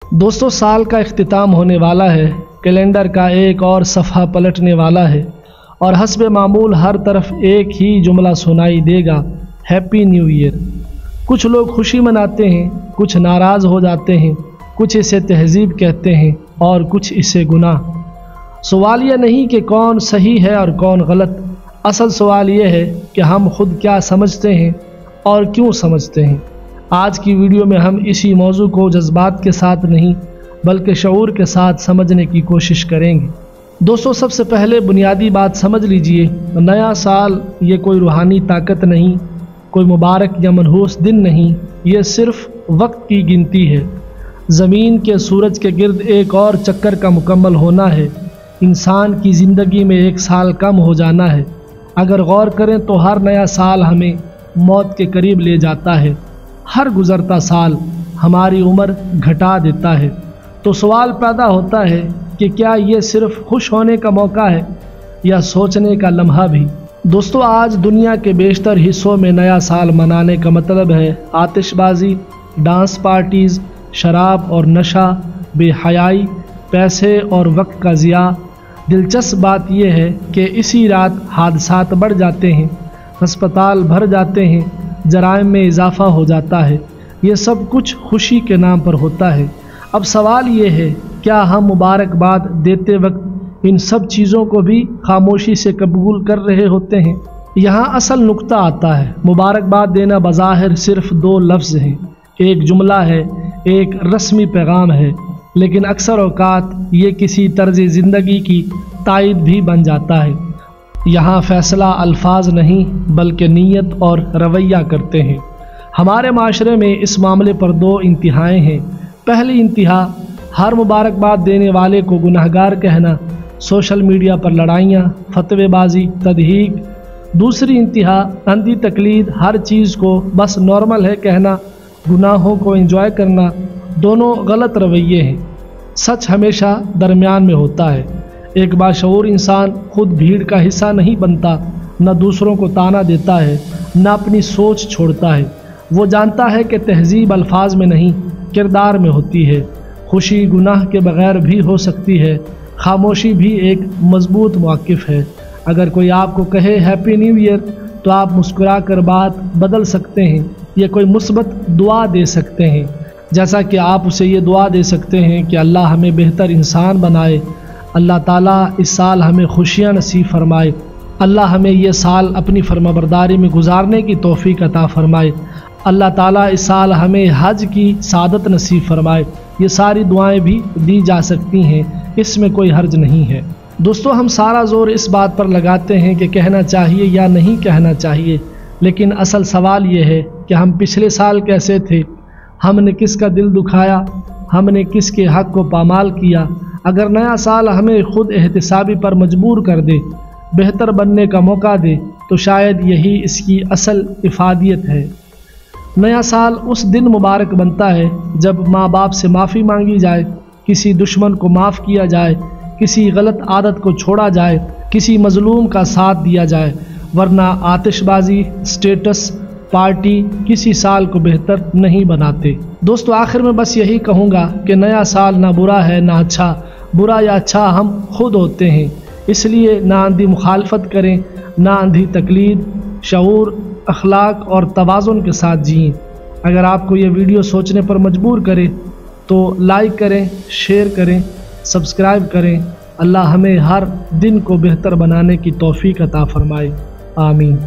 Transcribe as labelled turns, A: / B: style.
A: दोस्तों, साल का इख्तिताम होने वाला है, कैलेंडर का एक और सफ़हा पलटने वाला है और हस्ब मामूल हर तरफ एक ही जुमला सुनाई देगा, हैप्पी न्यू ईयर। कुछ लोग खुशी मनाते हैं, कुछ नाराज़ हो जाते हैं, कुछ इसे तहजीब कहते हैं और कुछ इसे गुनाह। सवाल यह नहीं कि कौन सही है और कौन गलत, असल सवाल यह है कि हम खुद क्या समझते हैं और क्यों समझते हैं। आज की वीडियो में हम इसी मौजू को जज्बात के साथ नहीं बल्कि शऊर के साथ समझने की कोशिश करेंगे। दोस्तों, सबसे पहले बुनियादी बात समझ लीजिए, नया साल ये कोई रूहानी ताकत नहीं, कोई मुबारक या मनहूस दिन नहीं, ये सिर्फ वक्त की गिनती है। ज़मीन के सूरज के गिर्द एक और चक्कर का मुकम्मल होना है, इंसान की ज़िंदगी में एक साल कम हो जाना है। अगर गौर करें तो हर नया साल हमें मौत के करीब ले जाता है, हर गुज़रता साल हमारी उम्र घटा देता है। तो सवाल पैदा होता है कि क्या ये सिर्फ खुश होने का मौका है या सोचने का लम्हा भी। दोस्तों, आज दुनिया के बेशतर हिस्सों में नया साल मनाने का मतलब है आतिशबाजी, डांस पार्टीज़, शराब और नशा, बेहयाई, पैसे और वक्त का ज़िया। दिलचस्प बात यह है कि इसी रात हादसात बढ़ जाते हैं, अस्पताल भर जाते हैं, जराइम में इजाफ़ा हो जाता है। ये सब कुछ खुशी के नाम पर होता है। अब सवाल ये है, क्या हम मुबारकबाद देते वक्त इन सब चीज़ों को भी खामोशी से कबूल कर रहे होते हैं? यहाँ असल नुक्ता आता है। मुबारकबाद देना बज़ाहिर सिर्फ दो लफ्ज़ हैं, एक जुमला है, एक रस्मी पैगाम है, लेकिन अक्सर औकात ये किसी तर्ज़ ज़िंदगी की तायद भी बन जाता है। यहाँ फ़ैसला अल्फाज नहीं बल्कि नीयत और रवैया करते हैं। हमारे माशरे में इस मामले पर दो इंतहाएँ हैं। पहली इंतहा, हर मुबारकबाद देने वाले को गुनहगार कहना, सोशल मीडिया पर लड़ाइयाँ, फतवेबाजी, तदहीक। दूसरी इंतहा, अंधी तकलीद, हर चीज़ को बस नॉर्मल है कहना, गुनाहों को एंजॉय करना। दोनों गलत रवैये हैं। सच हमेशा दरमियान में होता है। एक बाशऊर इंसान खुद भीड़ का हिस्सा नहीं बनता, न दूसरों को ताना देता है, न अपनी सोच छोड़ता है। वो जानता है कि तहजीब अल्फाज में नहीं किरदार में होती है। खुशी गुनाह के बगैर भी हो सकती है, खामोशी भी एक मजबूत मौक़िफ़ है। अगर कोई आपको कहे हैप्पी न्यू ईयर तो आप मुस्कुरा कर बात बदल सकते हैं या कोई मुस्बत दुआ दे सकते हैं, जैसा कि आप उसे ये दुआ दे सकते हैं कि अल्लाह हमें बेहतर इंसान बनाए, अल्लाह ताला इस साल हमें खुशियाँ नसीब फरमाए, अल्लाह हमें ये साल अपनी फरमाबरदारी में गुजारने की तौफीक अता फरमाए, अल्लाह ताला इस साल हमें हज की सादत नसीब फरमाए। ये सारी दुआएं भी दी जा सकती हैं, इसमें कोई हर्ज नहीं है। दोस्तों, हम सारा ज़ोर इस बात पर लगाते हैं कि कहना चाहिए या नहीं कहना चाहिए, लेकिन असल सवाल ये है कि हम पिछले साल कैसे थे, हमने किसका दिल दुखाया, हमने किसके हक़ को पामाल किया। अगर नया साल हमें खुद एहतिसाबी पर मजबूर कर दे, बेहतर बनने का मौका दे, तो शायद यही इसकी असल इफादियत है। नया साल उस दिन मुबारक बनता है जब माँ बाप से माफ़ी मांगी जाए, किसी दुश्मन को माफ़ किया जाए, किसी गलत आदत को छोड़ा जाए, किसी मजलूम का साथ दिया जाए। वरना आतिशबाजी, स्टेटस, पार्टी किसी साल को बेहतर नहीं बनाते। दोस्तों, आखिर में बस यही कहूँगा कि नया साल ना बुरा है ना अच्छा, बुरा या अच्छा हम खुद होते हैं। इसलिए ना अंधी मुखालफत करें, ना अंधी तकलीद, शऊर, अखलाक और तवाज़ुन के साथ जिएं। अगर आपको ये वीडियो सोचने पर मजबूर करे तो लाइक करें, शेयर करें, सब्सक्राइब करें। अल्लाह हमें हर दिन को बेहतर बनाने की तौफीक अता फरमाए। आमीन।